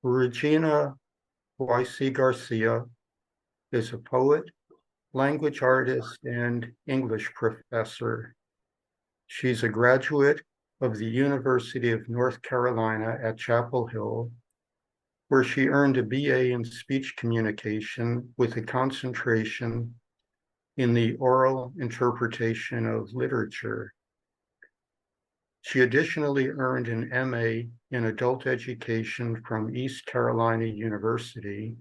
Regina Garcia is a poet, language artist, and English professor. She's a graduate of the University of North Carolina at Chapel Hill, where she earned a BA in speech communication with a concentration in the oral interpretation of literature. She additionally earned an MA in adult education from East Carolina University,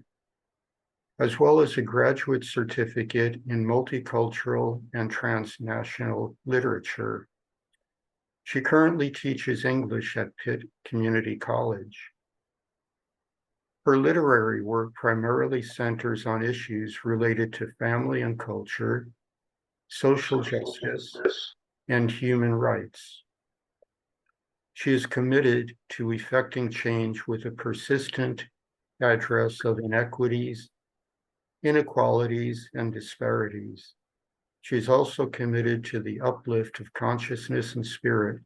as well as a graduate certificate in multicultural and transnational literature. She currently teaches English at Pitt Community College. Her literary work primarily centers on issues related to family and culture, social justice, and human rights. She is committed to effecting change with a persistent address of inequities, inequalities, and disparities. She is also committed to the uplift of consciousness and spirit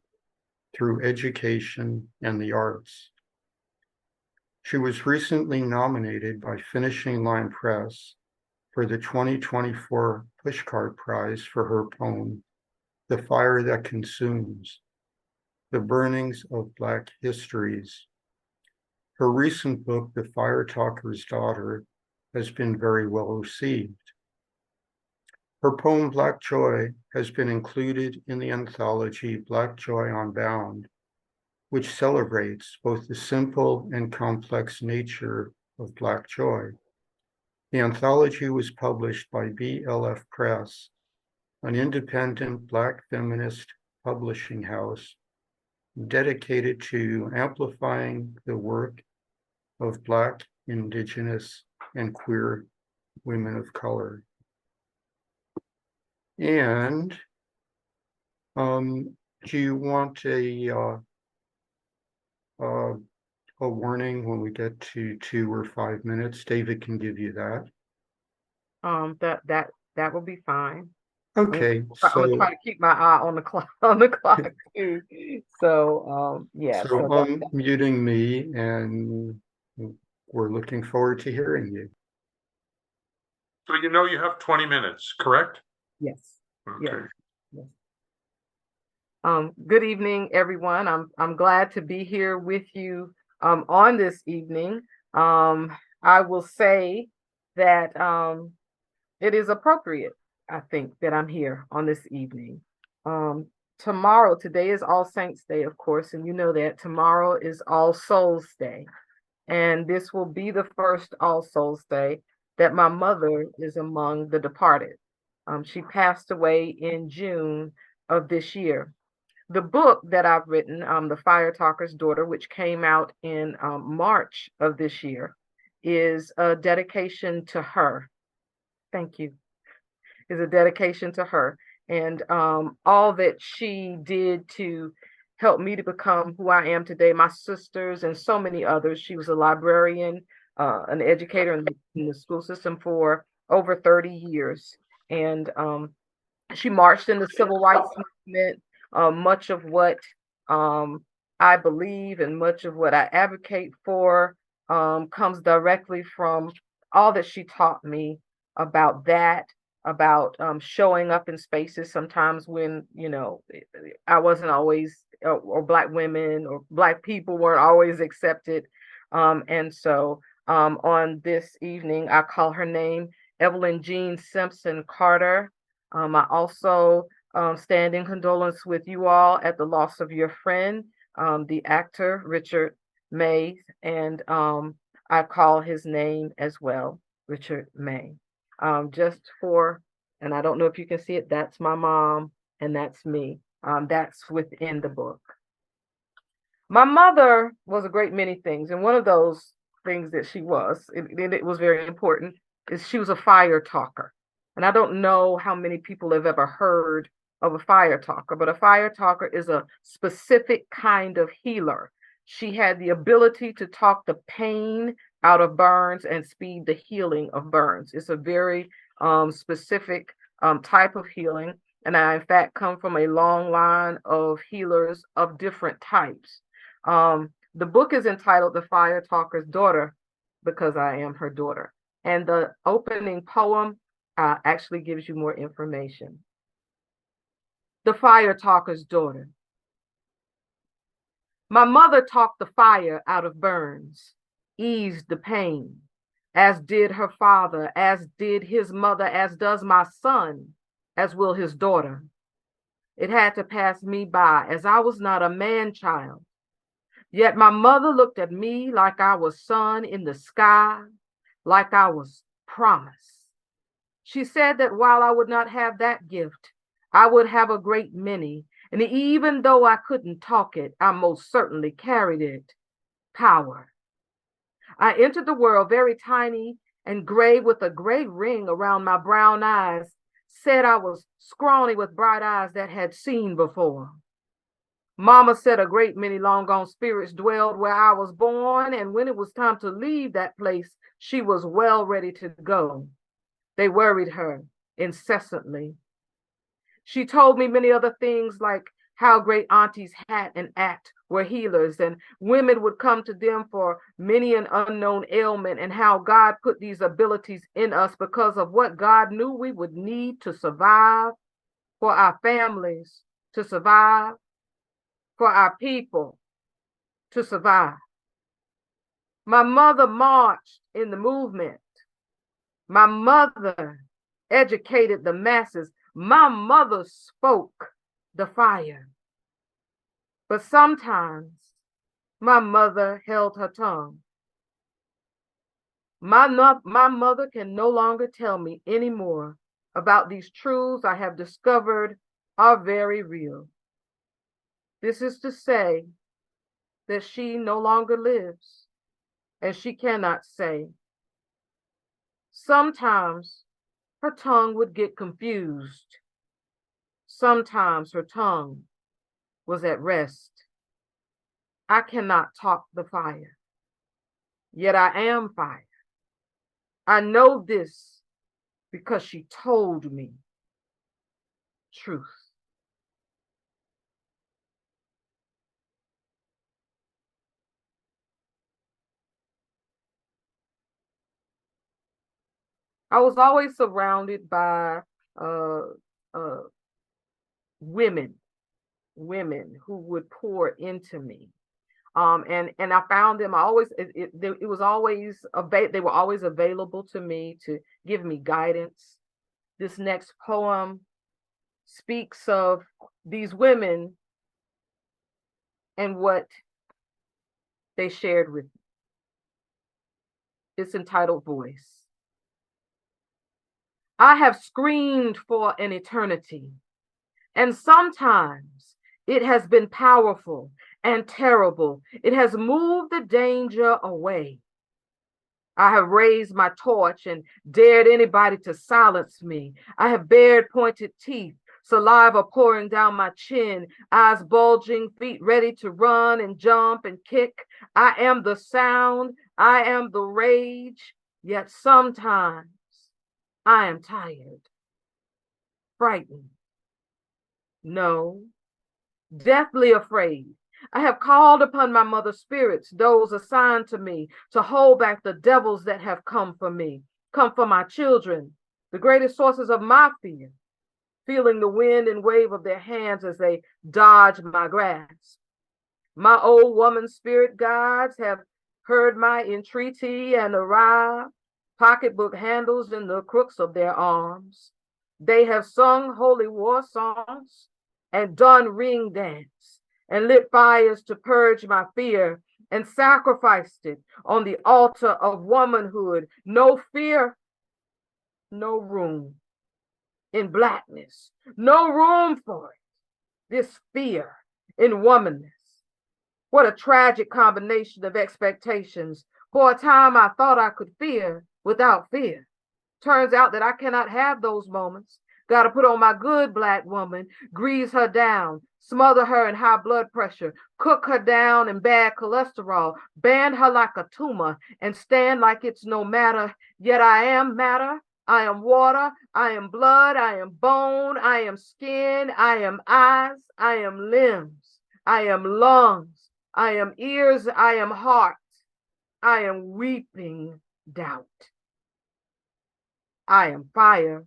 through education and the arts. She was recently nominated by Finishing Line Press for the 2024 Pushcart Prize for her poem, The Fire That Consumes, The Burnings of Black Histories. Her recent book, The Fire Talker's Daughter, has been very well received. Her poem, Black Joy, has been included in the anthology Black Joy Unbound, which celebrates both the simple and complex nature of Black joy. The anthology was published by BLF Press, an independent Black feminist publishing house dedicated to amplifying the work of Black, Indigenous, and queer women of color. And do you want a warning when we get to 2 or 5 minutes? David can give you that. That will be fine. Okay, I'm gonna try to keep my eye on the clock too. So yeah. So I'm muting me, and we're looking forward to hearing you. So you have 20 minutes, correct? Yes. Okay. Yes. Good evening, everyone. I'm glad to be here with you on this evening. I will say that it is appropriate, I think, that I'm here on this evening. Today is All Saints Day, of course, and you know that tomorrow is All Souls Day. And this will be the first All Souls Day that my mother is among the departed. She passed away in June of this year. The book that I've written, The Fire Talker's Daughter, which came out in March of this year, is a dedication to her. Thank you. Is a dedication to her and all that she did to help me to become who I am today, my sisters and so many others. She was a librarian, an educator in the school system for over 30 years. And she marched in the civil rights movement. Much of what I believe and much of what I advocate for comes directly from all that she taught me about that, about showing up in spaces sometimes when, I wasn't always, or Black women or Black people weren't always accepted. And so on this evening, I call her name Evelyn Jean Simpson Carter. I also stand in condolence with you all at the loss of your friend, the actor Richard May, and I call his name as well, Richard May. And I don't know if you can see it, that's my mom and that's me. That's within the book. My mother was a great many things, and one of those things that she was, and it was very important, is she was a fire talker. And I don't know how many people have ever heard of a fire talker, but a fire talker is a specific kind of healer. She had the ability to talk the pain out of burns and speed the healing of burns. It's a very specific type of healing. And I, in fact, come from a long line of healers of different types. The book is entitled The Fire Talker's Daughter because I am her daughter. And the opening poem actually gives you more information. The Fire Talker's Daughter. My mother talked the fire out of burns, eased the pain, as did her father, as did his mother, as does my son, as will his daughter. It had to pass me by, as I was not a man-child. Yet my mother looked at me like I was sun in the sky, like I was promise. She said that while I would not have that gift, I would have a great many. And even though I couldn't talk it, I most certainly carried it. Power. I entered the world very tiny and gray with a gray ring around my brown eyes, said I was scrawny with bright eyes that had seen before. Mama said a great many long gone spirits dwelled where I was born, and when it was time to leave that place, she was well ready to go. They worried her incessantly. She told me many other things, like how great aunties Hat and Act were healers, and women would come to them for many an unknown ailment, and how God put these abilities in us because of what God knew we would need to survive, for our families to survive, for our people to survive. My mother marched in the movement. My mother educated the masses. My mother spoke the fire. But sometimes my mother held her tongue. My mother can no longer tell me anymore about these truths I have discovered are very real. This is to say that she no longer lives, and she cannot say. Sometimes her tongue would get confused. Sometimes her tongue was at rest. I cannot talk the fire, yet I am fire. I know this because she told me truth. I was always surrounded by uh, uh, women who would pour into me. And I found them. It was always they were always available to me to give me guidance. This next poem speaks of these women and what they shared with me. It's entitled Voice. I have screamed for an eternity, and sometimes it has been powerful and terrible. It has moved the danger away. I have raised my torch and dared anybody to silence me. I have bared pointed teeth, saliva pouring down my chin, eyes bulging, feet ready to run and jump and kick. I am the sound, I am the rage, yet sometimes I am tired, frightened, no, deathly afraid. I have called upon my mother's spirits, those assigned to me, to hold back the devils that have come for me, come for my children, the greatest sources of my fear, feeling the wind and wave of their hands as they dodge my grasp. My old woman spirit guides have heard my entreaty and arrived, pocketbook handles in the crooks of their arms. They have sung holy war songs and done ring dance and lit fires to purge my fear and sacrificed it on the altar of womanhood. No fear, no room in blackness, no room for it. This fear in womanness. What a tragic combination of expectations. For a time, I thought I could fear without fear. Turns out that I cannot have those moments. Got to put on my good Black woman, grease her down, smother her in high blood pressure, cook her down in bad cholesterol, band her like a tumor, and stand like it's no matter. Yet I am matter. I am water. I am blood. I am bone. I am skin. I am eyes. I am limbs. I am lungs. I am ears, I am heart, I am weeping doubt. I am fire.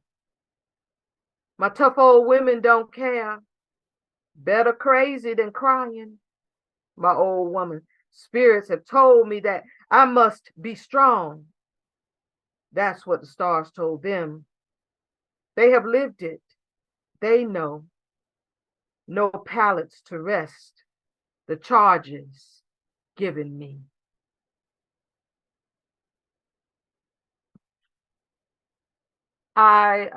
My tough old women don't care. Better crazy than crying. My old woman spirits have told me that I must be strong. That's what the stars told them. They have lived it. They know. No pallets to rest the charges given me. I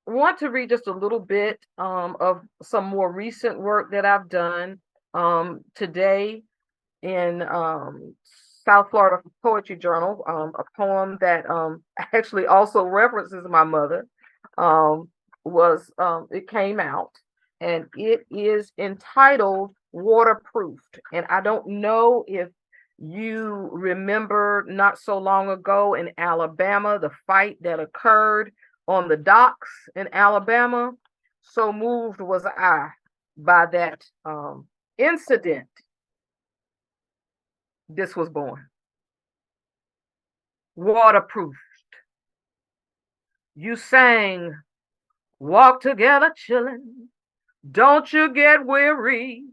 want to read just a little bit of some more recent work that I've done today in South Florida Poetry Journal, a poem that actually also references my mother. It came out, and it is entitled Waterproofed. And I don't know if you remember not so long ago in Alabama, the fight that occurred on the docks in Alabama. So moved was I by that incident. This was born. Waterproofed. You sang, walk together chillin'. Don't you get weary.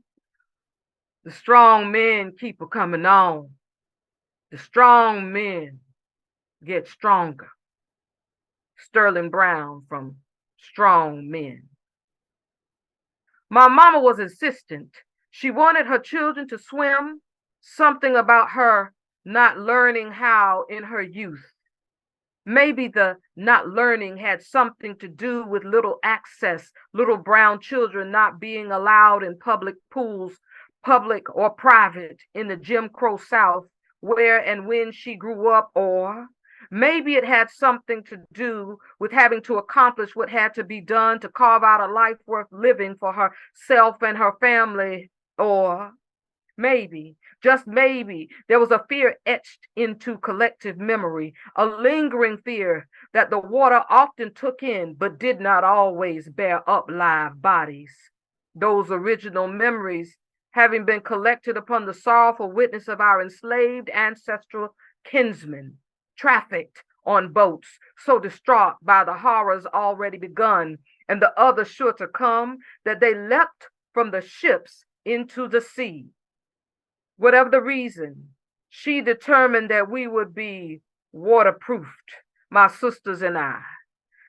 The strong men keep a coming on. The strong men get stronger. Sterling Brown from Strong Men. My mama was insistent. She wanted her children to swim. Something about her not learning how in her youth. Maybe the not learning had something to do with little access, little brown children not being allowed in public pools, public or private, in the Jim Crow South, where and when she grew up, or maybe it had something to do with having to accomplish what had to be done to carve out a life worth living for herself and her family, or maybe, just maybe, there was a fear etched into collective memory, a lingering fear that the water often took in but did not always bear up live bodies. Those original memories having been collected upon the sorrowful witness of our enslaved ancestral kinsmen, trafficked on boats, so distraught by the horrors already begun and the others sure to come, that they leapt from the ships into the sea. Whatever the reason, she determined that we would be waterproofed, my sisters and I.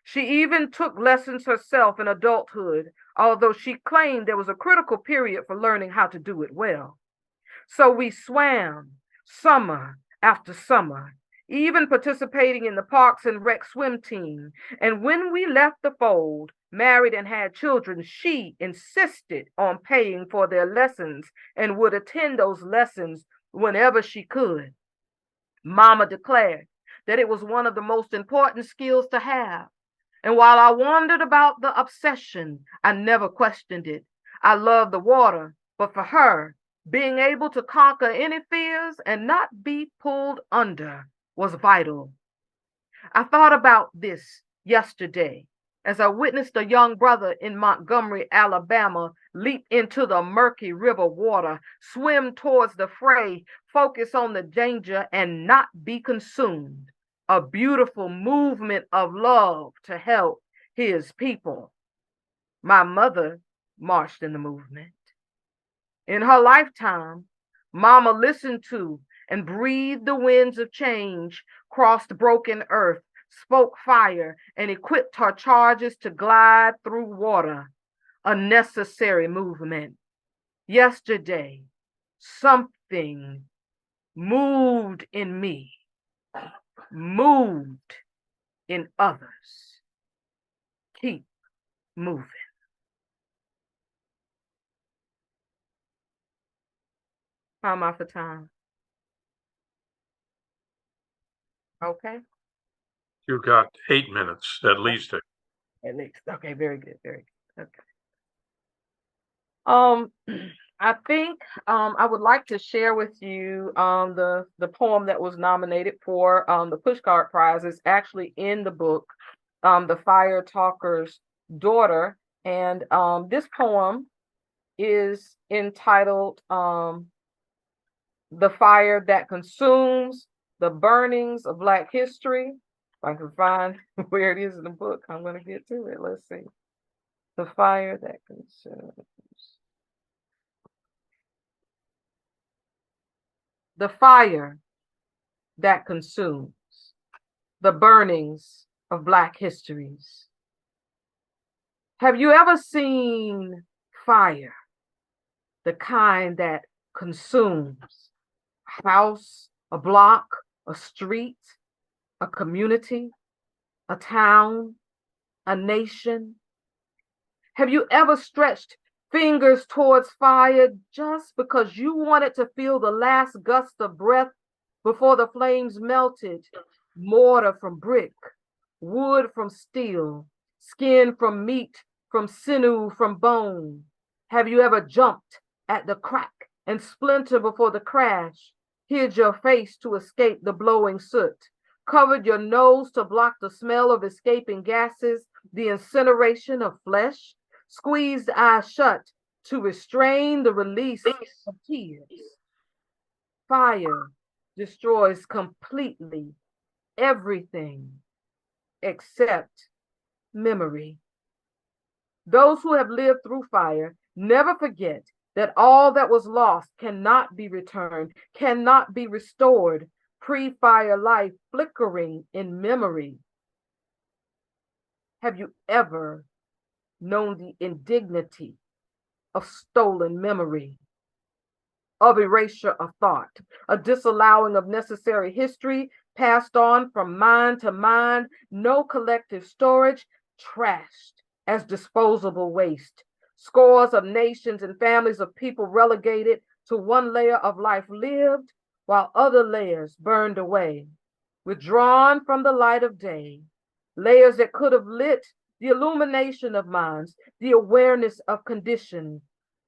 She even took lessons herself in adulthood, although she claimed there was a critical period for learning how to do it well. So we swam summer after summer, even participating in the Parks and Rec swim team. And when we left the fold, married and had children, she insisted on paying for their lessons and would attend those lessons whenever she could. Mama declared that it was one of the most important skills to have. And while I wondered about the obsession, I never questioned it. I loved the water, but for her, being able to conquer any fears and not be pulled under was vital. I thought about this yesterday as I witnessed a young brother in Montgomery, Alabama, leap into the murky river water, swim towards the fray, focus on the danger, and not be consumed. A beautiful movement of love to help his people. My mother marched in the movement. In her lifetime, Mama listened to and breathed the winds of change, crossed broken earth, spoke fire, and equipped her charges to glide through water, a necessary movement. Yesterday, something moved in me, moved in others. Keep moving. How am I for time? Okay, You got 8 minutes, at least. at least. Okay, very good, very good. Okay. Um, I think I would like to share with you the poem that was nominated for the Pushcart Prize. Is actually in the book, The Fire Talker's Daughter, and this poem is entitled The Fire That Consumes the Burnings of Black History. If I can find where it is in the book, I'm going to get to it. Let's see. The Fire That Consumes. The Fire That Consumes the Burnings of Black Histories. Have you ever seen fire, the kind that consumes a house, a block, a street, a community, a town, a nation? Have you ever stretched fingers towards fire just because you wanted to feel the last gust of breath before the flames melted? Mortar from brick, wood from steel, skin from meat, from sinew, from bone. Have you ever jumped at the crack and splinter before the crash, hid your face to escape the blowing soot, covered your nose to block the smell of escaping gases, the incineration of flesh, squeezed eyes shut to restrain the release of tears? Fire destroys completely everything except memory. Those who have lived through fire never forget that all that was lost cannot be returned, cannot be restored. Pre-fire life flickering in memory. Have you ever known the indignity of stolen memory, of erasure of thought, a disallowing of necessary history passed on from mind to mind, no collective storage, trashed as disposable waste? Scores of nations and families of people relegated to one layer of life lived while other layers burned away, withdrawn from the light of day, layers that could have lit the illumination of minds, the awareness of condition,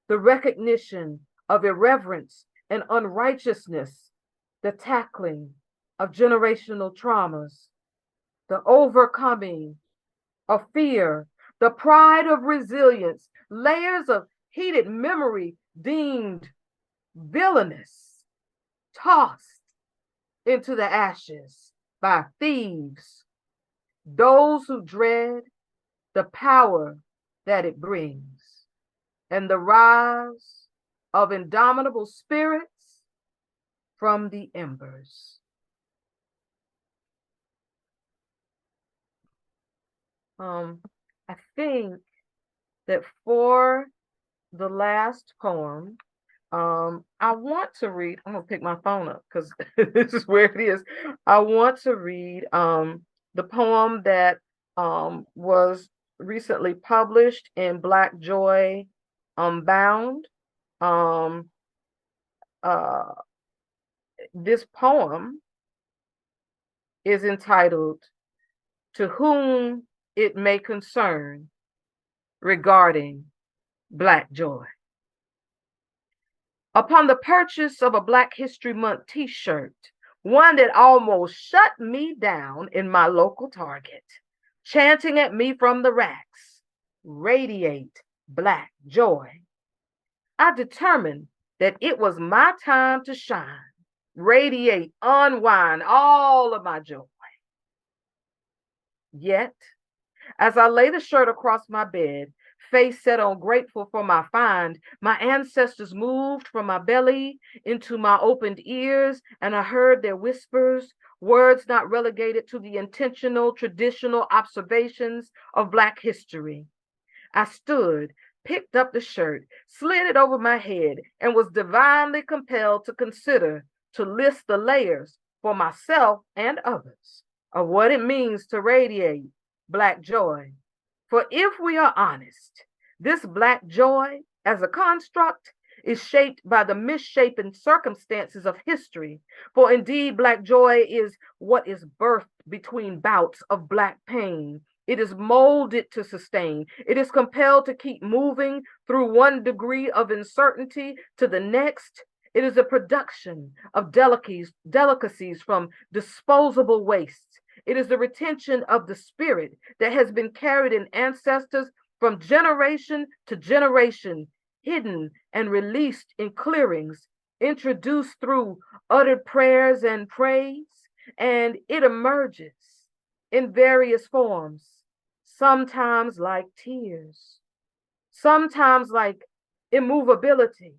the recognition of irreverence and unrighteousness, the tackling of generational traumas, the overcoming of fear, the pride of resilience, layers of heated memory deemed villainous, tossed into the ashes by thieves, those who dread the power that it brings, and the rise of indomitable spirits from the embers. I think that for the last poem, I want to read, I'm gonna pick my phone up because this is where it is. I want to read the poem that was recently published in Black Joy Bound. This poem is entitled "To Whom It May Concern Regarding Black Joy." Upon the purchase of a Black History Month t-shirt, one that almost shut me down in my local Target, chanting at me from the racks, "Radiate Black Joy," I determined that it was my time to shine, radiate, unwind all of my joy. Yet, as I lay the shirt across my bed, face set on grateful for my find, my ancestors moved from my belly into my opened ears, and I heard their whispers, words not relegated to the intentional, traditional observations of Black history. I stood, picked up the shirt, slid it over my head, and was divinely compelled to consider, to list the layers for myself and others of what it means to radiate Black joy. For if we are honest, this Black joy as a construct is shaped by the misshapen circumstances of history. For indeed, Black joy is what is birthed between bouts of Black pain. It is molded to sustain. It is compelled to keep moving through one degree of uncertainty to the next. It is a production of delicacies from disposable wastes. It is the retention of the spirit that has been carried in ancestors from generation to generation. hidden and released in clearings, introduced through uttered prayers and praise, and it emerges in various forms, sometimes like tears, sometimes like immovability.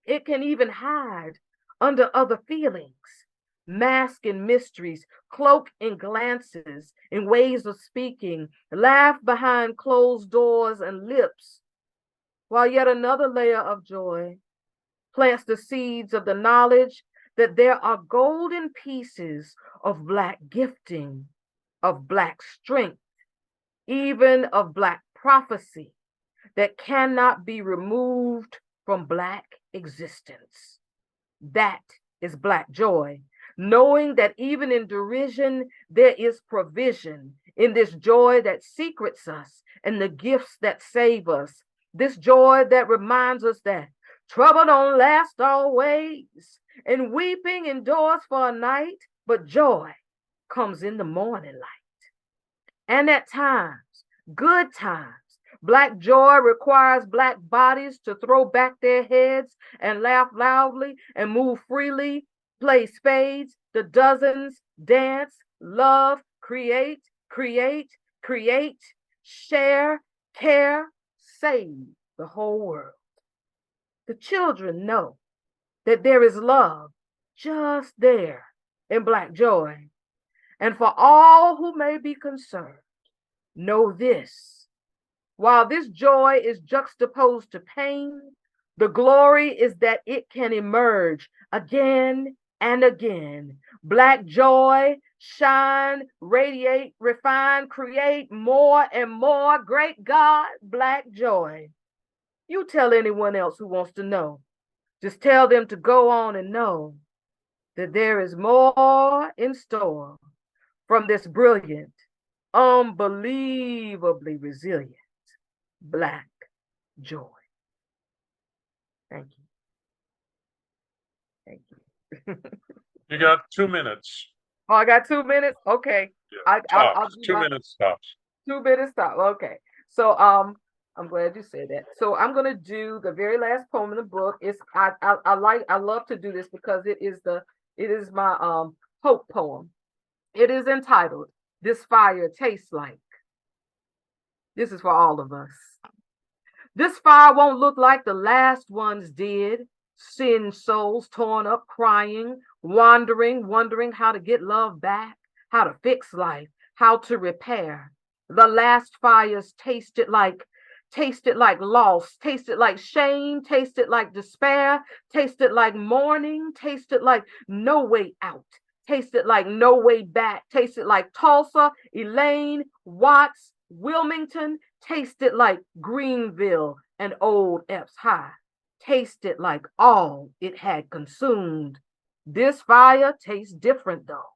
It can even hide under other feelings, mask in mysteries, cloak in glances, in ways of speaking, laugh behind closed doors and lips, while yet another layer of joy plants the seeds of the knowledge that there are golden pieces of Black gifting, of Black strength, even of Black prophecy that cannot be removed from Black existence. That is Black joy, knowing that even in derision, there is provision in this joy that secrets us and the gifts that save us. This joy that reminds us that trouble don't last always, and weeping endures for a night, but joy comes in the morning light. And at times, good times, Black joy requires Black bodies to throw back their heads and laugh loudly and move freely, play spades, the dozens, dance, love, create, create, create, share, care, save the whole world. The children know that there is love just there in Black joy. And for all who may be concerned, know this. While this joy is juxtaposed to pain, the glory is that it can emerge again and again. Black joy, shine, radiate, refine, create more and more. Great God, Black joy. You tell anyone else who wants to know. Just tell them to go on and know that there is more in store from this brilliant, unbelievably resilient Black joy. Thank you. Thank you. You got 2 minutes. Oh, I got 2 minutes? Okay. Yeah, I'll tops. do 2 my minutes tops. 2 minutes stop. Okay. So I'm glad you said that. So I'm gonna do the very last poem in the book. It's I love to do this because it is my hope poem. It is entitled "This Fire Tastes Like." This is for all of us. This fire won't look like the last ones did. Sin souls torn up, crying, wandering, wondering how to get love back, how to fix life, how to repair. The last fires tasted like loss, tasted like shame, tasted like despair, tasted like mourning, tasted like no way out, tasted like no way back, tasted like Tulsa, Elaine, Watts, Wilmington, tasted like Greenville and Old Epps High, tasted like all it had consumed. This fire tastes different though.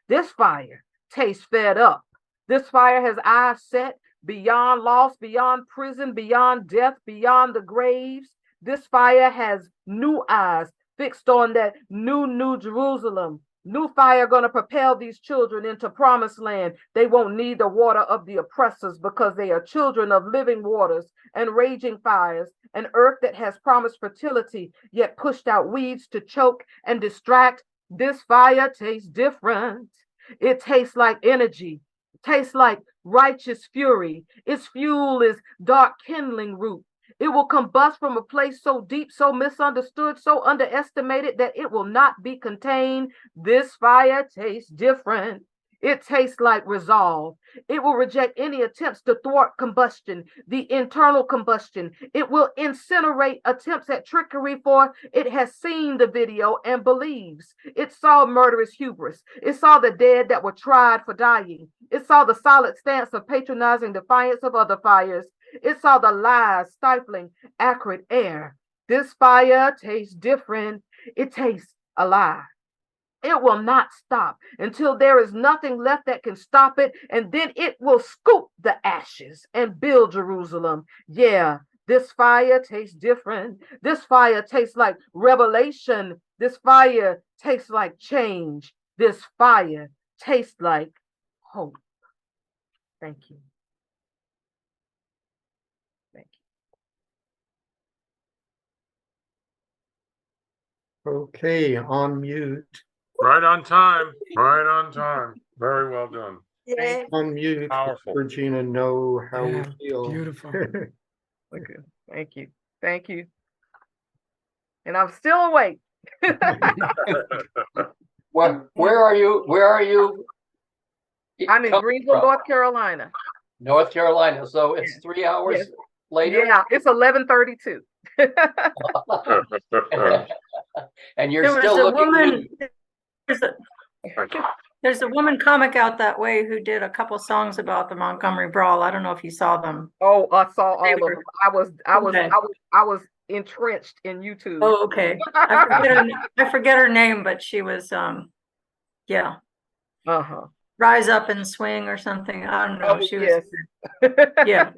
This fire tastes fed up. This fire has eyes set beyond loss, beyond prison, beyond death, beyond the graves. This fire has new eyes fixed on that new Jerusalem. New fire going to propel these children into promised land. They won't need the water of the oppressors because they are children of living waters and raging fires, an earth that has promised fertility, yet pushed out weeds to choke and distract. This fire tastes different. It tastes like energy, tastes like righteous fury. Its fuel is dark kindling root. It will combust from a place so deep, so misunderstood, so underestimated that it will not be contained. This fire tastes different. It tastes like resolve. It will reject any attempts to thwart combustion, the internal combustion. It will incinerate attempts at trickery, for it has seen the video and believes. It saw murderous hubris. It saw the dead that were tried for dying. It saw the solid stance of patronizing defiance of other fires. It saw the lies stifling acrid air. This fire tastes different. It tastes alive. It will not stop until there is nothing left that can stop it, and then it will scoop the ashes and build Jerusalem. Yeah, this fire tastes different. This fire tastes like revelation. This fire tastes like change. This fire tastes like hope. Thank you. Thank you. Okay, on mute. Right on time, right on time. Very well done. Yay. On mute. Powerful. Regina, know how we Yeah, feel. beautiful. Okay, thank you. Thank you. And I'm still awake. Where are you? Where are you? I'm in coming Greenville, from? North Carolina. North Carolina. So it's 3 hours Yes. later. Yeah, it's 11:32. And you're There was still a looking woman, good. there's a, there's a woman comic out that way who did a couple songs about the Montgomery Brawl. I don't know if you saw them. Oh, I saw all of were- them. Okay. I was entrenched in YouTube. Oh, okay. I forget her name, but she was, yeah, Uh-huh. Rise Up and Swing or something. I don't know. Oh, She was, yes. yeah.